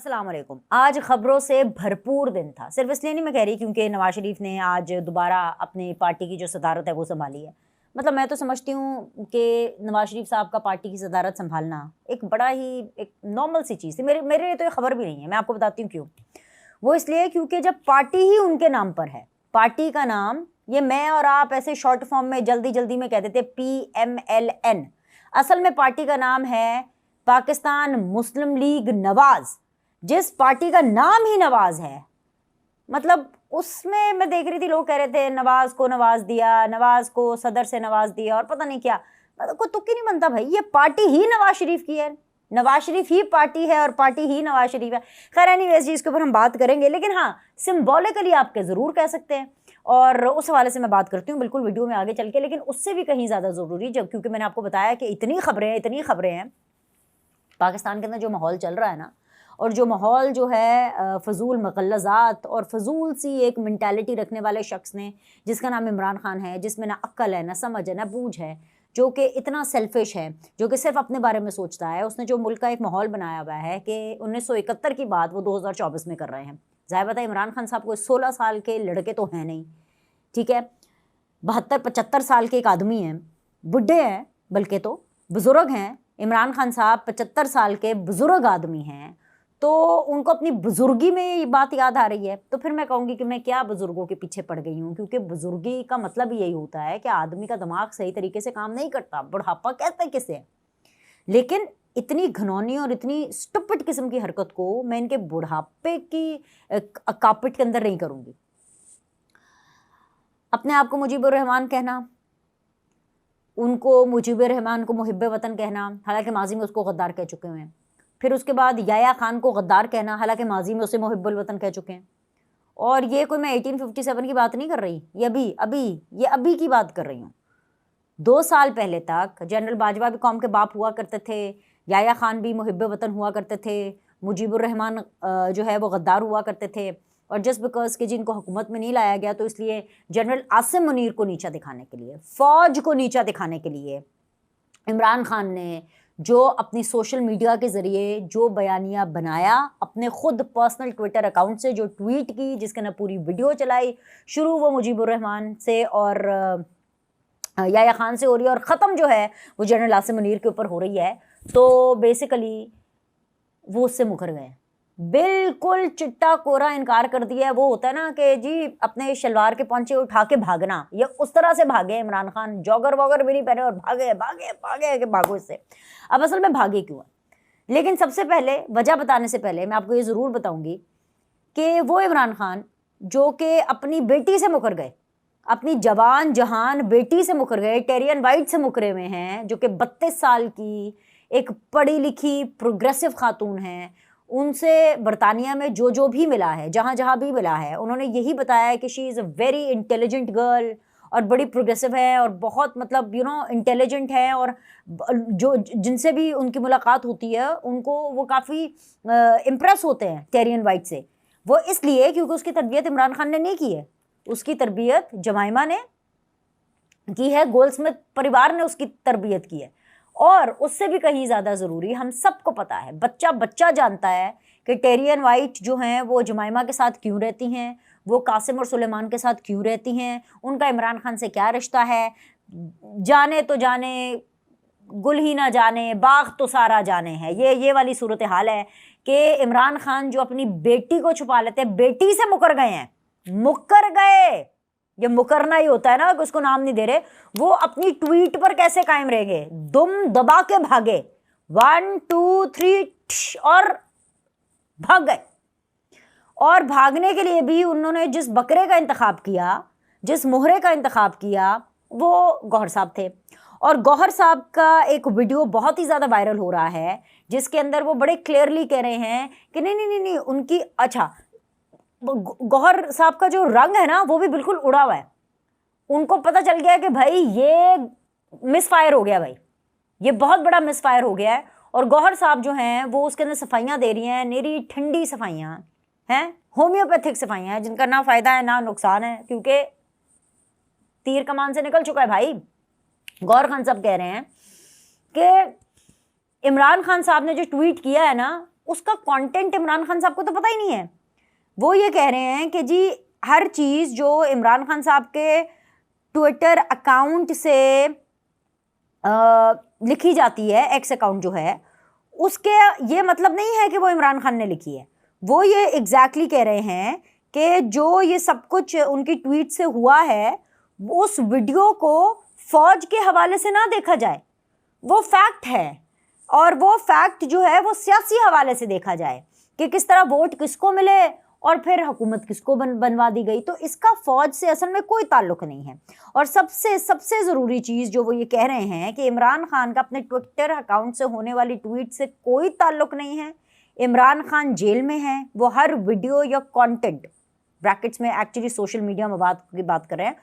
अस्सलाम वालेकुम। आज खबरों से भरपूर दिन था। सिर्फ इसलिए नहीं मैं कह रही क्योंकि नवाज शरीफ ने आज दोबारा अपनी पार्टी की जो सदारत है वो संभाली है। मतलब मैं तो समझती हूँ कि नवाज शरीफ साहब का पार्टी की सदारत संभालना एक बड़ा ही एक नॉर्मल सी चीज़ थी। मेरे मेरे लिए तो ये खबर भी नहीं है। मैं आपको बताती हूँ क्यों। वो इसलिए क्योंकि जब पार्टी ही उनके नाम पर है, पार्टी का नाम ये मैं और आप ऐसे शॉर्ट फॉर्म में जल्दी जल्दी में कहते थे PMLN। असल में पार्टी का नाम है पाकिस्तान मुस्लिम लीग नवाज। जिस पार्टी का नाम ही नवाज है, मतलब उसमें मैं देख रही थी लोग कह रहे थे नवाज को नवाज दिया, नवाज को सदर से नवाज दिया और पता नहीं क्या। मतलब कोई तुक्की नहीं बनता भाई, ये पार्टी ही नवाज शरीफ की है, नवाज शरीफ ही पार्टी है और पार्टी ही नवाज शरीफ है। खैर एनीवेज इस चीज़ के ऊपर हम बात करेंगे, लेकिन हाँ सिंबॉलिकली आपके ज़रूर कह सकते हैं और उस हवाले से मैं बात करती हूँ बिल्कुल वीडियो में आगे चल के। लेकिन उससे भी कहीं ज़्यादा ज़रूरी, जब क्योंकि मैंने आपको बताया कि इतनी खबरें हैं पाकिस्तान के अंदर, जो माहौल चल रहा है ना, और जो माहौल जो है फजूल मगलज़ात और फजूल सी एक मेंटालिटी रखने वाले शख्स ने जिसका नाम इमरान खान है, जिसमें ना अक्ल है, ना समझ है, ना बूझ है, जो कि इतना सेल्फिश है, जो कि सिर्फ अपने बारे में सोचता है। उसने जो मुल्क का एक माहौल बनाया हुआ है कि 1971 की बात वो 2024 में कर रहे हैं। ज़ाहिर बात है इमरान खान साहब को 16 साल के लड़के तो हैं नहीं, ठीक है, 72-75 साल के एक आदमी हैं, बुढ़े हैं, बल्कि तो बुज़ुर्ग हैं। इमरान खान साहब 75 साल के बुज़ुर्ग आदमी हैं, तो उनको अपनी बुजुर्गी में ये बात याद आ रही है। तो फिर मैं कहूँगी कि मैं क्या बुजुर्गों के पीछे पड़ गई हूँ, क्योंकि बुजुर्गी का मतलब यही होता है कि आदमी का दिमाग सही तरीके से काम नहीं करता, बुढ़ापा कहते हैं किसे। लेकिन इतनी घनौनी और इतनी स्टुपिड किस्म की हरकत को मैं इनके बुढ़ापे की कापिट के अंदर नहीं करूँगी। अपने आप को मुजीबुर रहमान कहना, उनको मुजीबुर रहमान को मुहिब्बे वतन कहना, हालांकि माजी में उसको गद्दार कह चुके हैं। फिर उसके बाद याया खान को गद्दार कहना, हालांकि माजी में उसे मुहिब्बुल वतन कह चुके हैं। और ये कोई मैं 1857 की बात नहीं कर रही, ये अभी की बात कर रही हूँ। 2 साल पहले तक जनरल बाजवा भी कौम के बाप हुआ करते थे, याया खान भी मुहिब्बे वतन हुआ करते थे, मुजीबुर रहमान जो है वो गद्दार हुआ करते थे। और जस्ट बिकॉज कि जिनको हुकूमत में नहीं लाया गया, तो इसलिए जनरल आसिम मुनीर को नीचा दिखाने के लिए, फ़ौज को नीचा दिखाने के लिए इमरान खान ने जो अपनी सोशल मीडिया के ज़रिए जो बयानिया बनाया, अपने खुद पर्सनल ट्विटर अकाउंट से जो ट्वीट की, जिसके ना पूरी वीडियो चलाई, शुरू वो मुजीबुर रहमान से और याया खान से हो रही है और ख़त्म जो है वो जनरल आसिम मुनीर के ऊपर हो रही है। तो बेसिकली वो उससे मुकर गए, बिल्कुल चिट्टा कोरा इनकार कर दिया है। वो होता है ना कि जी अपने शलवार के पौंचे उठा के भागना, ये उस तरह से भागे इमरान खान, जॉगर वॉगर भी नहीं पहने और भागे भागे भागे कि भागो इससे। अब असल में भागे क्यों है, लेकिन सबसे पहले वजह बताने से पहले मैं आपको ये ज़रूर बताऊंगी कि वो इमरान खान जो कि अपनी बेटी से मुकर गए, अपनी जवान जहान बेटी से मुकर गए, टेरियन वाइट से मुकरे हुए हैं, जो कि 32 साल की एक पढ़ी लिखी प्रोग्रेसिव खातून है। उनसे बरतानिया में जो भी मिला है, जहाँ जहाँ भी मिला है, उन्होंने यही बताया है कि she is a very intelligent girl और बड़ी प्रोग्रेसिव है और बहुत मतलब इंटेलिजेंट है। और जो जिनसे भी उनकी मुलाकात होती है उनको वो काफ़ी इम्प्रेस होते हैं टेरियन वाइट से। वो इसलिए क्योंकि उसकी तरबियत इमरान खान ने नहीं की है, उसकी तरबियत जमाइमा ने की है, गोल्डस्मिथ परिवार ने उसकी तरबियत की है। और उससे भी कहीं ज़्यादा ज़रूरी, हम सबको पता है, बच्चा बच्चा जानता है कि टेरियन वाइट जो हैं वो जमाइमा के साथ क्यों रहती हैं, वो कासिम और सुलेमान के साथ क्यों रहती हैं, उनका इमरान खान से क्या रिश्ता है। जाने तो जाने, गुल ही ना जाने, बाग तो सारा जाने है। ये वाली सूरत हाल है कि इमरान खान जो अपनी बेटी को छुपा लेते हैं, बेटी से मुकर गए हैं, मुकर गए। ये मुकरना ही होता है ना कि उसको नाम नहीं दे रहे। वो अपनी ट्वीट पर कैसे कायम रहेंगे, दुम दबा के भागे, 1 2 3 और भाग गए। और भागने के लिए भी उन्होंने जिस बकरे का इंतखाब किया, जिस मोहरे का इंतखाब किया, वो गौहर साहब थे। और गौहर साहब का एक वीडियो बहुत ही ज़्यादा वायरल हो रहा है, जिसके अंदर वो बड़े क्लियरली कह रहे हैं कि नहीं उनकी, अच्छा गौहर साहब का जो रंग है ना वो भी बिल्कुल उड़ा हुआ है। उनको पता चल गया कि भाई ये मिसफायर हो गया, भाई ये बहुत बड़ा मिसफायर हो गया है। और गौहर साहब जो हैं वो उसके अंदर सफाइयाँ दे रही हैं, मेरी ठंडी सफाइयाँ हैं, होम्योपैथिक सफाइयाँ हैं, जिनका ना फ़ायदा है ना नुकसान है, क्योंकि तीर कमान से निकल चुका है भाई। गौहर खान साहब कह रहे हैं कि इमरान खान साहब ने जो ट्वीट किया है ना, उसका कंटेंट इमरान खान साहब को तो पता ही नहीं है। वो ये कह रहे हैं कि जी हर चीज़ जो इमरान खान साहब के ट्विटर अकाउंट से लिखी जाती है, एक्स अकाउंट जो है उसके, ये मतलब नहीं है कि वो इमरान खान ने लिखी है। वो ये एग्जैक्टली कह रहे हैं कि जो ये सब कुछ उनकी ट्वीट से हुआ है उस वीडियो को फौज के हवाले से ना देखा जाए, वो फैक्ट है, और वो फैक्ट जो है वो सियासी हवाले से देखा जाए कि किस तरह वोट किसको मिले और फिर हुकूमत किसको बनवा दी गई। तो इसका फौज से असल में कोई ताल्लुक नहीं है। और सबसे सबसे ज़रूरी चीज़ जो वो ये कह रहे हैं कि इमरान खान का अपने ट्विटर अकाउंट से होने वाली ट्वीट से कोई ताल्लुक नहीं है। इमरान खान जेल में है, वो हर वीडियो या कंटेंट, ब्रैकेट्स में एक्चुअली सोशल मीडिया मवाद की बात कर रहे हैं,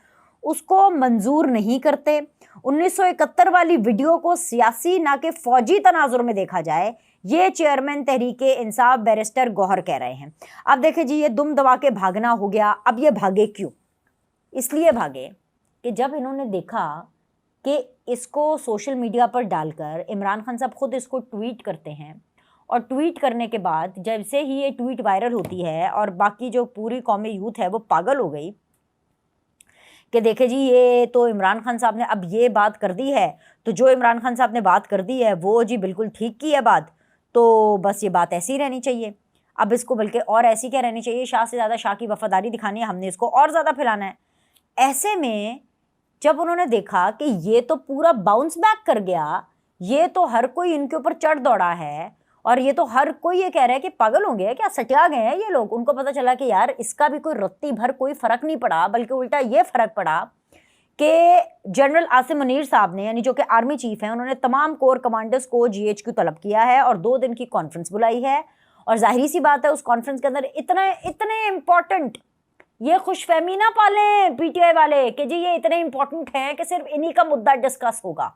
उसको मंजूर नहीं करते। 1971 वाली वीडियो को सियासी ना कि फौजी तनाजुर में देखा जाए, ये चेयरमैन तहरीके इंसाफ बैरिस्टर गौहर कह रहे हैं। अब देखें जी, ये दुम दबा के भागना हो गया। अब ये भागे क्यों? इसलिए भागे कि जब इन्होंने देखा कि इसको सोशल मीडिया पर डालकर इमरान खान साहब खुद इसको ट्वीट करते हैं, और ट्वीट करने के बाद जैसे ही ये ट्वीट वायरल होती है और बाकी जो पूरी कौमी यूथ है वो पागल हो गई कि देखे जी ये तो इमरान खान साहब ने अब ये बात कर दी है, तो जो इमरान खान साहब ने बात कर दी है वो जी बिल्कुल ठीक की है बात, तो बस ये बात ऐसी ही रहनी चाहिए। अब इसको बल्कि और ऐसी क्या रहनी चाहिए, शाह से ज़्यादा शाह की वफादारी दिखानी है, हमने इसको और ज़्यादा फैलाना है। ऐसे में जब उन्होंने देखा कि ये तो पूरा बाउंस बैक कर गया, ये तो हर कोई इनके ऊपर चढ़ दौड़ा है, और ये तो हर कोई ये कह रहा है कि पागल हो गए क्या, सटिया गए हैं ये लोग। उनको पता चला कि यार इसका भी कोई रत्ती भर कोई फ़र्क नहीं पड़ा, बल्कि उल्टा ये फ़र्क पड़ा कि जनरल आसिम मुनीर साहब ने, यानी जो कि आर्मी चीफ हैं, उन्होंने तमाम कोर कमांडर्स को GHQ तलब किया है और 2 दिन की कॉन्फ्रेंस बुलाई है। और जाहिर सी बात है उस कॉन्फ्रेंस के अंदर इतने इम्पॉर्टेंट, ये खुशफहमी ना पालें PTI वाले कि जी ये इतने इंपॉर्टेंट हैं कि सिर्फ इन्हीं का मुद्दा डिस्कस होगा।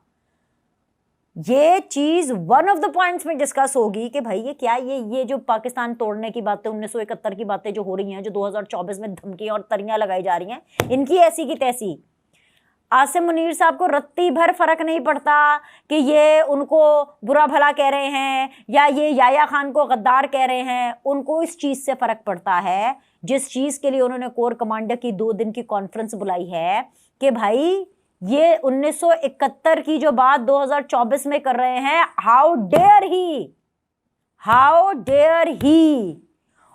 ये चीज़ वन ऑफ द पॉइंट्स में डिस्कस होगी कि भाई ये क्या, ये जो पाकिस्तान तोड़ने की बातें, 1971 की बातें जो हो रही हैं, जो 2024 में धमकियां और तरियां लगाई जा रही हैं, इनकी ऐसी की तैसी। आसिम मुनीर साहब को रत्ती भर फर्क नहीं पड़ता कि ये उनको बुरा भला कह रहे हैं या ये याया खान को गद्दार कह रहे हैं। उनको इस चीज़ से फ़र्क पड़ता है जिस चीज़ के लिए उन्होंने कोर कमांडर की 2 दिन की कॉन्फ्रेंस बुलाई है कि भाई ये 1971 की जो बात 2024 में कर रहे हैं, हाउ डेयर ही।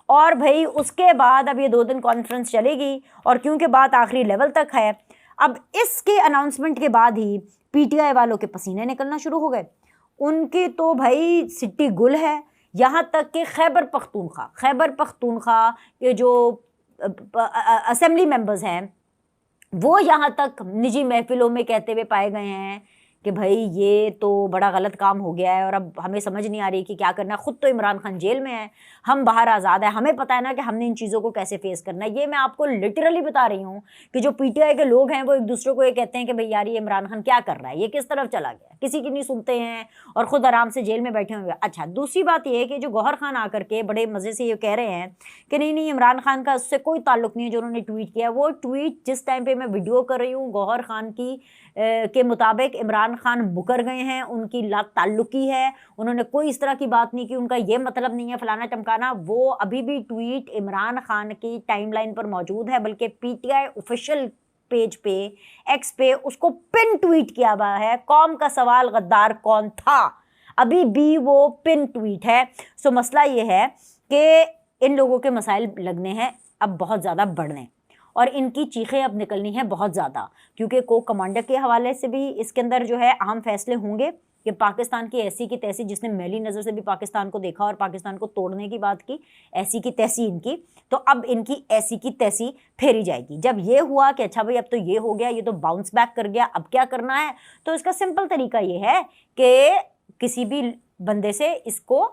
और भाई उसके बाद अब ये 2 दिन कॉन्फ्रेंस चलेगी, और क्योंकि बात आखिरी लेवल तक है, अब इसके अनाउंसमेंट के बाद ही PTI वालों के पसीने निकलना शुरू हो गए। उनकी तो भाई सिट्टी गुल है। यहाँ तक कि खैबर पख्तूनख्वा के जो असेंबली मेंबर्स हैं वो यहाँ तक निजी महफिलों में कहते हुए पाए गए हैं कि भाई ये तो बड़ा गलत काम हो गया है और अब हमें समझ नहीं आ रही कि क्या करना है। खुद तो इमरान खान जेल में है, हम बाहर आज़ाद है, हमें पता है ना कि हमने इन चीज़ों को कैसे फेस करना है। ये मैं आपको लिटरली बता रही हूँ कि जो PTI के लोग हैं वो एक दूसरे को ये कहते हैं कि भाई यार ये इमरान खान क्या कर रहा है, ये किस तरफ चला गया, किसी की नहीं सुनते हैं और ख़ुद आराम से जेल में बैठे हुए। अच्छा, दूसरी बात ये है कि जो गौहर खान आकर के बड़े मज़े से ये कह रहे हैं कि नहीं इमरान खान का उससे कोई ताल्लुक नहीं है, जो उन्होंने ट्वीट किया वो ट्वीट जिस टाइम पर मैं वीडियो कर रही हूँ गौहर खान की के मुताबिक इमरान खान मुकर गए हैं, उनकी ताल्लुकी है, उन्होंने कोई इस तरह की बात नहीं की, उनका ये मतलब नहीं है फलाना टमकाना। वो अभी भी ट्वीट इमरान खान की टाइमलाइन पर मौजूद है, बल्कि PTI ऑफिशियल पेज पे X पे उसको पिन ट्वीट किया हुआ है, कौम का सवाल गद्दार कौन था, अभी भी वो पिन ट्वीट है। सो मसला ये है कि इन लोगों के मसाइल लगने हैं अब बहुत ज़्यादा बढ़ने, और इनकी चीखें अब निकलनी है बहुत ज़्यादा, क्योंकि को कमांडर के हवाले से भी इसके अंदर जो है अहम फैसले होंगे कि पाकिस्तान की ऐसी की तैसी, जिसने मैली नज़र से भी पाकिस्तान को देखा और पाकिस्तान को तोड़ने की बात की, ऐसी की तैसी इनकी, तो अब इनकी ऐसी की तैसी फेरी जाएगी। जब ये हुआ कि अच्छा भाई अब तो ये हो गया, ये तो बाउंस बैक कर गया, अब क्या करना है, तो इसका सिंपल तरीका ये है कि किसी भी बंदे से इसको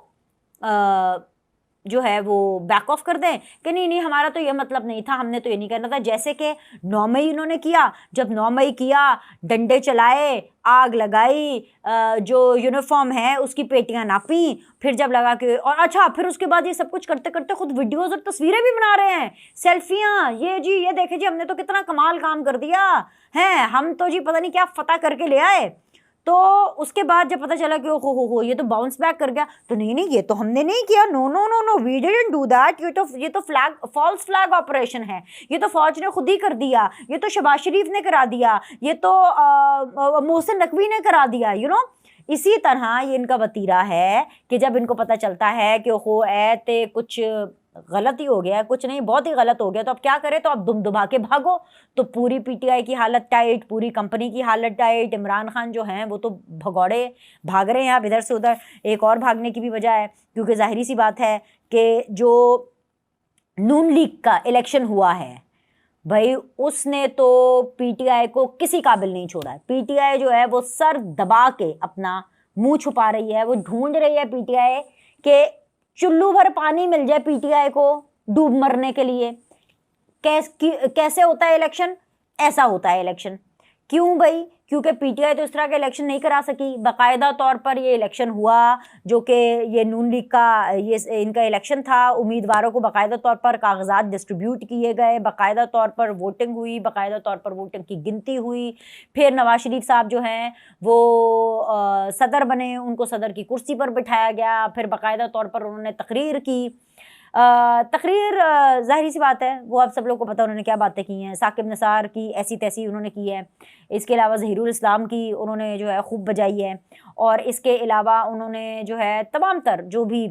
जो है वो बैक ऑफ कर दें कि नहीं हमारा तो ये मतलब नहीं था, हमने तो ये नहीं करना था। जैसे कि 9 मई इन्होंने किया, जब 9 मई किया, डंडे चलाए, आग लगाई, जो यूनिफॉर्म है उसकी पेटियां नापी, फिर जब लगा के, और अच्छा फिर उसके बाद ये सब कुछ करते करते खुद वीडियोस और तस्वीरें भी बना रहे हैं, सेल्फियां, ये जी ये देखे जी हमने तो कितना कमाल काम कर दिया है, हम तो जी पता नहीं क्या फतह करके ले आए। तो उसके बाद जब पता चला कि ओ हो ये तो बाउंस बैक कर गया, तो नहीं ये तो हमने नहीं किया, no no no no we didn't do that, ये तो फ्लैग फॉल्स फ्लैग ऑपरेशन है, ये तो फौज ने खुद ही कर दिया, ये तो शहबाज शरीफ ने करा दिया, ये तो मोहसिन नकवी ने करा दिया, इसी तरह ये इनका वतीरा है कि जब इनको पता चलता है कि ओहो ऐते कुछ गलत ही हो गया है, कुछ नहीं बहुत ही गलत हो गया, तो अब क्या करें, तो अब दुम दुबा के भागो। तो पूरी पीटीआई की हालत टाइट, पूरी कंपनी की हालत टाइट, इमरान खान जो हैं वो तो भगौड़े भाग रहे हैं अब इधर से उधर। एक और भागने की भी वजह है, क्योंकि जाहिर सी बात है कि जो नून लीग का इलेक्शन हुआ है भाई, उसने तो पीटीआई को किसी काबिल नहीं छोड़ा है। पीटीआई जो है वो सर दबा के अपना मुंह छुपा रही है, वो ढूंढ रही है पीटीआई के चुल्लू भर पानी मिल जाए पीटीआई को डूब मरने के लिए। कैसे होता है इलेक्शन? ऐसा होता है इलेक्शन। क्यों भाई? क्योंकि पीटीआई तो इस तरह का इलेक्शन नहीं करा सकी। बाकायदा तौर पर ये इलेक्शन हुआ जो कि ये नून लीग का ये इनका इलेक्शन था। उम्मीदवारों को बाकायदा तौर पर कागजात डिस्ट्रीब्यूट किए गए, बाकायदा तौर पर वोटिंग हुई, बाकायदा तौर पर वोटिंग की गिनती हुई। फिर नवाज शरीफ साहब जो हैं वो सदर बने, उनको सदर की कुर्सी पर बिठाया गया। फिर बाकायदा तौर पर उन्होंने तकरीर की। तकरीर ज़ाहिर सी बात है वो आप सब लोग को पता उन्होंने क्या बातें की हैं। साकिब निसार की ऐसी तैसी उन्होंने की है। इसके अलावा ज़हीरुल इस्लाम की उन्होंने जो है खूब बजाई है। और इसके अलावा उन्होंने जो है तमाम तर जो भी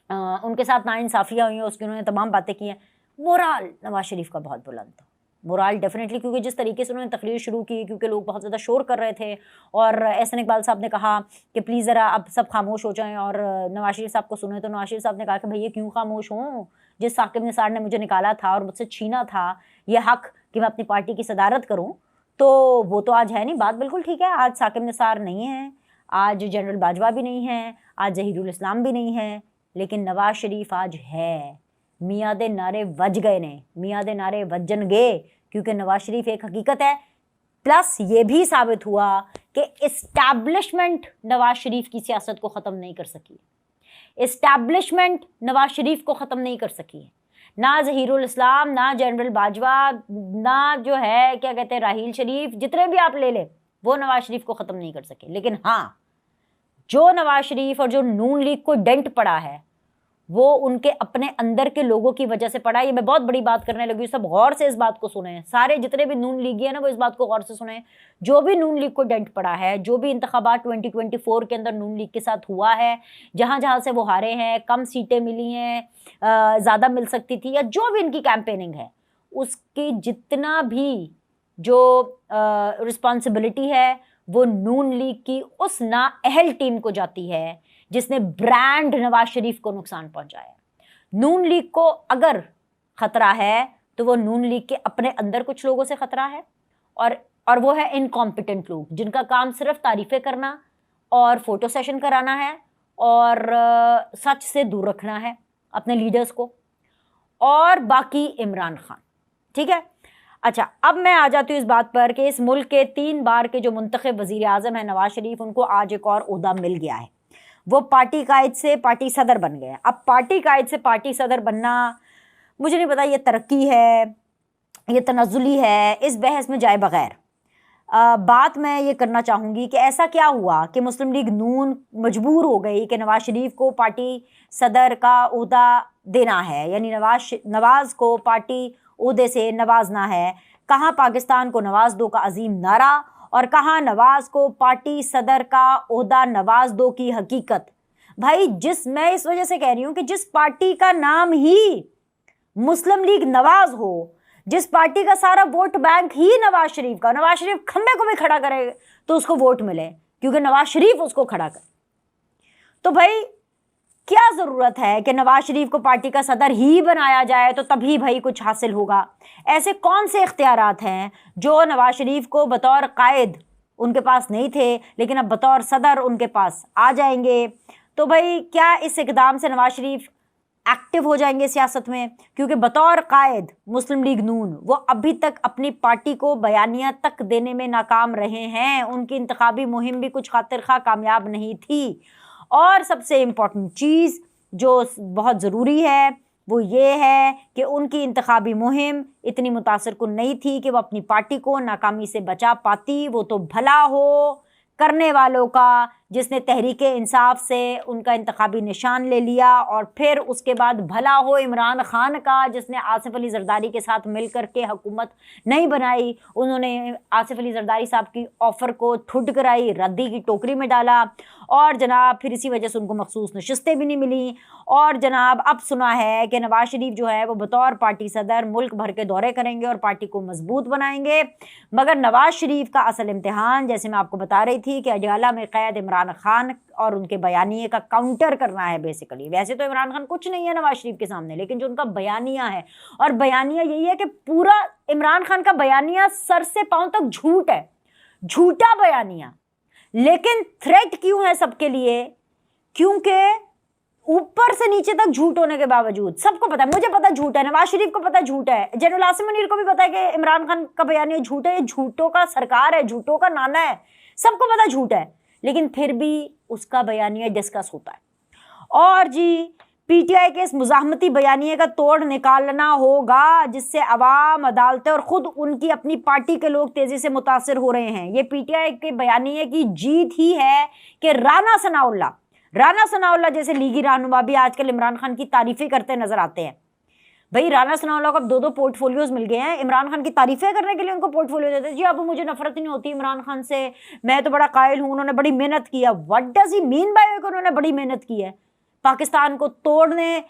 उनके साथ नाइंसाफ़ियाँ हुई हैं उसकी उन्होंने तमाम बातें की हैं। मोराल नवाज शरीफ का बहुत बुलंद था, मोराल डेफिनेटली, क्योंकि जिस तरीके से उन्होंने तकरीर शुरू की, क्योंकि लोग बहुत ज़्यादा शोर कर रहे थे और एहसन इकबाल साहब ने कहा कि प्लीज़ ज़रा अब सब खामोश हो जाएं और नवाज शरीफ साहब को सुने। तो नवाज शरीफ साहब ने कहा कि भैया क्यों खामोश हूँ, जिस साकिब निसार ने मुझे निकाला था और मुझसे छीना था ये हक़ कि मैं अपनी पार्टी की सदारत करूँ, तो वो तो आज है नहीं। बात बिल्कुल ठीक है, आज साकिब निसार नहीं है, आज जनरल बाजवा भी नहीं है, आज ज़हीरुल इस्लाम भी नहीं है, लेकिन नवाज शरीफ आज है। मियाँ दे नारे वज गए ने, मियाँ दे नारे वजन गए, क्योंकि नवाज शरीफ एक हकीकत है। प्लस ये भी साबित हुआ कि इस्टेब्लिशमेंट नवाज शरीफ की सियासत को ख़त्म नहीं कर सकी। इस्टेब्लिशमेंट नवाज शरीफ को ख़त्म नहीं कर सकी। ना ज़हीरुल इस्लाम, ना जनरल बाजवा, ना जो है क्या कहते हैं राहील शरीफ, जितने भी आप ले लें वो नवाज शरीफ को ख़त्म नहीं कर सके। लेकिन हाँ, जो नवाज शरीफ और जो नून लीग को डेंट पड़ा है वो उनके अपने अंदर के लोगों की वजह से पड़ा। ये मैं बहुत बड़ी बात करने लगी, सब गौर से इस बात को सुने। सारे जितने भी नून लीगी है ना वो इस बात को गौर से सुने। जो भी नून लीग को डेंट पड़ा है, जो भी इंतखाबात 2024 के अंदर नून लीग के साथ हुआ है, जहाँ जहाँ से वो हारे हैं, कम सीटें मिली हैं, ज़्यादा मिल सकती थी, या जो भी इनकी कैंपेनिंग है उसकी जितना भी जो रिस्पॉन्सिबिलिटी है वो नून लीग की उस नाअहल टीम को जाती है जिसने ब्रांड नवाज शरीफ को नुकसान पहुंचाया। नून लीग को अगर खतरा है तो वो नून लीग के अपने अंदर कुछ लोगों से खतरा है, और वो है इनकॉम्पिटेंट लोग जिनका काम सिर्फ तारीफें करना और फोटो सेशन कराना है और सच से दूर रखना है अपने लीडर्स को, और बाकी इमरान खान। ठीक है, अच्छा अब मैं आ जाती हूँ इस बात पर कि इस मुल्क के 3 बार के जो मुंतखब वज़ीर आज़म है नवाज शरीफ, उनको आज एक और ओहदा मिल गया है। वो पार्टी कायद से पार्टी सदर बन गए। अब पार्टी कायद से पार्टी सदर बनना, मुझे नहीं पता ये तरक्की है, ये तनज़ुली है, इस बहस में जाए बगैर बात मैं ये करना चाहूँगी कि ऐसा क्या हुआ कि मुस्लिम लीग नून मजबूर हो गई कि नवाज शरीफ को पार्टी सदर का ओहदा देना है, यानी नवाज को पार्टी ओहदे से नवाजना है। कहाँ पाकिस्तान को नवाज दो का अजीम नारा और कहाँ नवाज को पार्टी सदर का ओहदा नवाज दो की हकीकत। भाई मैं इस वजह से कह रही हूँ कि जिस पार्टी का नाम ही मुस्लिम लीग नवाज हो, जिस पार्टी का सारा वोट बैंक ही नवाज शरीफ का, नवाज शरीफ खंबे को भी खड़ा करे तो उसको वोट मिले क्योंकि नवाज शरीफ उसको खड़ा करे, तो भाई क्या ज़रूरत है कि नवाज शरीफ को पार्टी का सदर ही बनाया जाए तो तभी भाई कुछ हासिल होगा। ऐसे कौन से इख्तियारात हैं जो नवाज शरीफ को बतौर कायद उनके पास नहीं थे लेकिन अब बतौर सदर उनके पास आ जाएंगे? तो भाई क्या इस इक़दाम से नवाज शरीफ एक्टिव हो जाएंगे सियासत में? क्योंकि बतौर कायद मुस्लिम लीग नून वो अभी तक अपनी पार्टी को बयानिया तक देने में नाकाम रहे हैं। उनकी इंतखाबी मुहिम भी कुछ खातिर खा कामयाब नहीं थी। और सबसे इम्पॉर्टेंट चीज़ जो बहुत ज़रूरी है वो ये है कि उनकी इंतखाबी मुहिम इतनी मुतासर कुन नहीं थी कि वो अपनी पार्टी को नाकामी से बचा पाती। वो तो भला हो करने वालों का, जिसने तहरीके इंसाफ से उनका इंतखाबी निशान ले लिया, और फिर उसके बाद भला हो इमरान खान का, जिसने आसिफ अली जरदारी के साथ मिल कर के हुकूमत नहीं बनाई। उन्होंने आसिफ अली जरदारी साहब की ऑफ़र को ठुड कराई, रद्दी की टोकरी में डाला, और जनाब फिर इसी वजह से उनको मखसूस नशिस्तें भी नहीं मिली। और जनाब अब सुना है कि नवाज शरीफ जो है वो बतौर पार्टी सदर मुल्क भर के दौरे करेंगे और पार्टी को मजबूत बनाएंगे। मगर नवाज शरीफ का असल इम्तिहान, जैसे मैं आपको बता रही थी कि अडयाला में कैद इमरान खान और उनके बयानिए का काउंटर करना है बेसिकली। वैसे तो इमरान खान कुछ नहीं है नवाज शरीफ के सामने, लेकिन जो उनका बयानिया है, और बयानिया यही है कि पूरा इमरान खान का बयानिया सर से पांव तक झूठ है, झूठा बयानिया। लेकिन थ्रेट क्यों है सबके लिए? क्योंकि ऊपर से नीचे तक झूठ होने के बावजूद सबको पता है, मुझे पता झूठ है, नवाज शरीफ को पता झूठ है, जनरल आसिम मुनीर को भी पता है कि इमरान खान का बयानिया झूठ है, ये झूठों का सरकार है, झूठों का नाना है, सबको पता झूठ है, लेकिन फिर भी उसका बयानिया डिस्कस होता है। और जी पीटीआई के इस मुजाहमती बयानिए का तोड़ निकालना होगा, जिससे अवाम, अदालतें और खुद उनकी अपनी पार्टी के लोग तेजी से मुतासिर हो रहे हैं। ये पीटीआई के बयानिए की जीत ही है कि राना सनाउल्लाह जैसे लीगी रहनुमा भी आजकल इमरान खान की तारीफें करते नजर आते हैं। भाई राना सनाउल्लाह को अब 2-2 पोर्टफोलियोज मिल गए हैं, इमरान खान की तारीफें करने के लिए उनको पोर्टफोलियो देते हैं। जी अब मुझे नफरत ही नहीं होती इमरान खान से, मैं तो बड़ा कायल हूं, उन्होंने बड़ी मेहनत किया। What does he mean by कि उन्होंने बड़ी मेहनत की है? पाकिस्तान को तोड़ने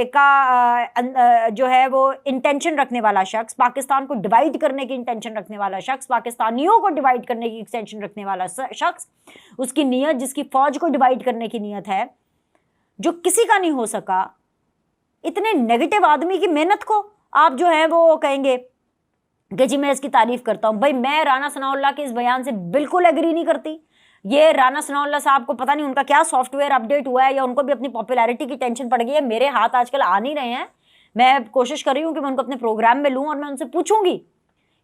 का जो है वो इंटेंशन रखने वाला शख्स, पाकिस्तान को डिवाइड करने की इंटेंशन रखने वाला शख्स, पाकिस्तानियों को डिवाइड करने की इंटेंशन रखने वाला शख्स, उसकी नीयत, जिसकी फौज को डिवाइड करने की नीयत है, जो किसी का नहीं हो सका, इतने नेगेटिव आदमी की मेहनत को आप जो है वो कहेंगे कि जी मैं इसकी तारीफ करता हूं। भाई मैं राना सनाउल्लाह के इस बयान से बिल्कुल एग्री नहीं करती। ये राना सनाउल्लाह साहब को पता नहीं उनका क्या सॉफ्टवेयर अपडेट हुआ है, या उनको भी अपनी पॉपुलैरिटी की टेंशन पड़ गई है। मेरे हाथ आजकल आ नहीं रहे हैं, मैं कोशिश कर रही हूँ कि मैं उनको अपने प्रोग्राम में लूँ और मैं उनसे पूछूंगी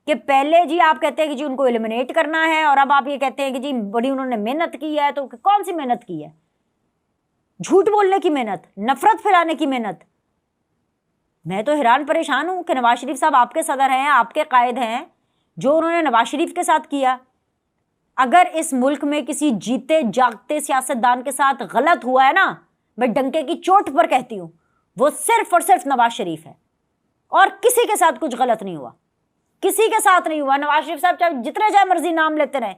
कि पहले जी आप कहते हैं कि जी उनको एलिमिनेट करना है, और अब आप ये कहते हैं कि जी बड़ी उन्होंने मेहनत की है। तो कौन सी मेहनत की है? झूठ बोलने की मेहनत, नफरत फैलाने की मेहनत। मैं तो हैरान परेशान हूं कि नवाज शरीफ साहब आपके सदर हैं, आपके कायद हैं, जो उन्होंने नवाज शरीफ के साथ किया। अगर इस मुल्क में किसी जीते जागते सियासतदान के साथ गलत हुआ है ना, मैं डंके की चोट पर कहती हूं, वो सिर्फ और सिर्फ नवाज शरीफ है, और किसी के साथ कुछ गलत नहीं हुआ, किसी के साथ नहीं हुआ। नवाज शरीफ साहब चाहे जितने चाहे मर्जी नाम लेते रहे,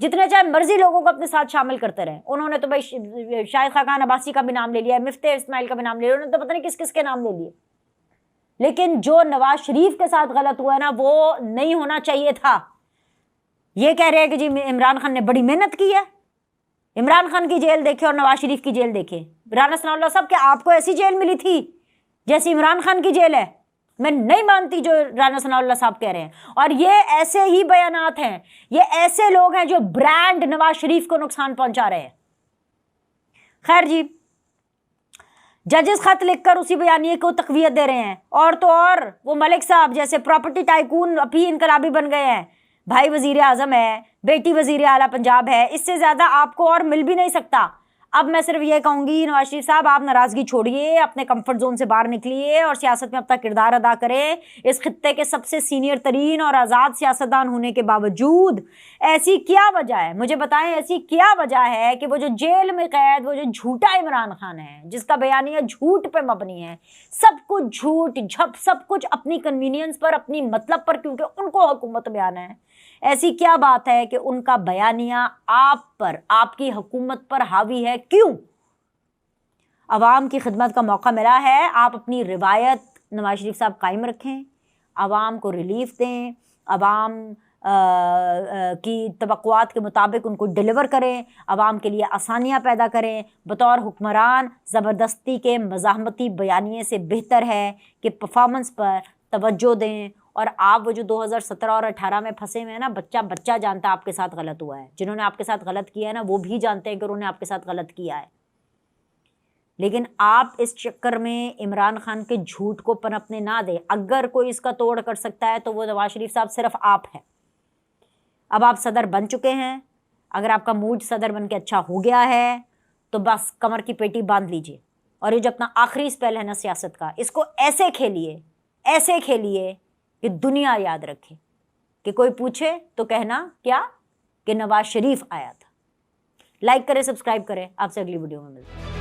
जितने चाहे मर्जी लोगों को अपने साथ शामिल करते रहे। उन्होंने तो भाई शाहिद खाकान अब्बासी का भी नाम ले लिया, मिफ्ते इस्माइल का भी नाम ले लिया, उन्होंने तो पता नहीं किस किस के नाम ले लिए। लेकिन जो नवाज शरीफ के साथ गलत हुआ है ना, वो नहीं होना चाहिए था। ये कह रहे हैं कि जी इमरान खान ने बड़ी मेहनत की है। इमरान खान की जेल देखे और नवाज शरीफ की जेल देखे। राना सनाउल्लाह साहब, क्या आपको ऐसी जेल मिली थी जैसी इमरान खान की जेल है? मैं नहीं मानती जो राना सनाउल्लाह साहब कह रहे हैं। और ये ऐसे ही बयानात हैं, ये ऐसे लोग हैं जो ब्रांड नवाज शरीफ को नुकसान पहुंचा रहे हैं। खैर जी, जजेस खत लिखकर उसी बयानिए को तकवीयत दे रहे हैं। और तो और वो मलिक साहब जैसे प्रॉपर्टी टाइकून अभी इनकलाबी बन गए हैं। भाई वजीर आजम है, बेटी वजीर आला पंजाब है, इससे ज्यादा आपको और मिल भी नहीं सकता। अब मैं सिर्फ ये कहूंगी, नवाज शरीफ साहब आप नाराजगी छोड़िए, अपने कंफर्ट जोन से बाहर निकलिए और सियासत में अपना किरदार अदा करें। इस खित्ते के सबसे सीनियर तरीन और आज़ाद सियासतदान होने के बावजूद ऐसी क्या वजह है, मुझे बताएं, ऐसी क्या वजह है कि वो जो जेल में कैद, वो जो झूठा इमरान खान है, जिसका बयानिया झूठ पे मबनी है, सब कुछ झूठ झप, सब कुछ अपनी कन्वीनियंस पर, अपनी मतलब पर, क्योंकि उनको हुकूमत में आना है। ऐसी क्या बात है कि उनका बयानिया आप पर, आपकी हुकूमत पर हावी है? क्यों? अवाम की खिदमत का मौका मिला है, आप अपनी रिवायत नवाज शरीफ साहब कायम रखें, अवाम को रिलीफ दें, अवाम की तवक्कुआत के मुताबिक उनको डिलीवर करें, अवाम के लिए आसानियाँ पैदा करें। बतौर हुक्मरान ज़बरदस्ती के मज़ाहमती बयानिए से बेहतर है कि परफॉर्मेंस पर तवज्जो दें। और आप वो जो 2017 और 18 में फंसे हुए हैं ना, बच्चा जानता है आपके साथ गलत हुआ है। जिन्होंने आपके साथ गलत किया है ना, वो भी जानते हैं कि उन्होंने आपके साथ गलत किया है। लेकिन आप इस चक्कर में इमरान खान के झूठ को पनपने ना दें। अगर कोई इसका तोड़ कर सकता है तो वो नवाज शरीफ साहब सिर्फ आप हैं। अब आप सदर बन चुके हैं, अगर आपका मूड सदर बन के अच्छा हो गया है तो बस कमर की पेटी बांध लीजिए, और ये जो अपना आखिरी स्पेल है ना सियासत का, इसको ऐसे खेलिए कि दुनिया याद रखे, कि कोई पूछे तो कहना क्या, कि नवाज शरीफ आया था। लाइक करें, सब्सक्राइब करें। आपसे अगली वीडियो में मिलते हैं।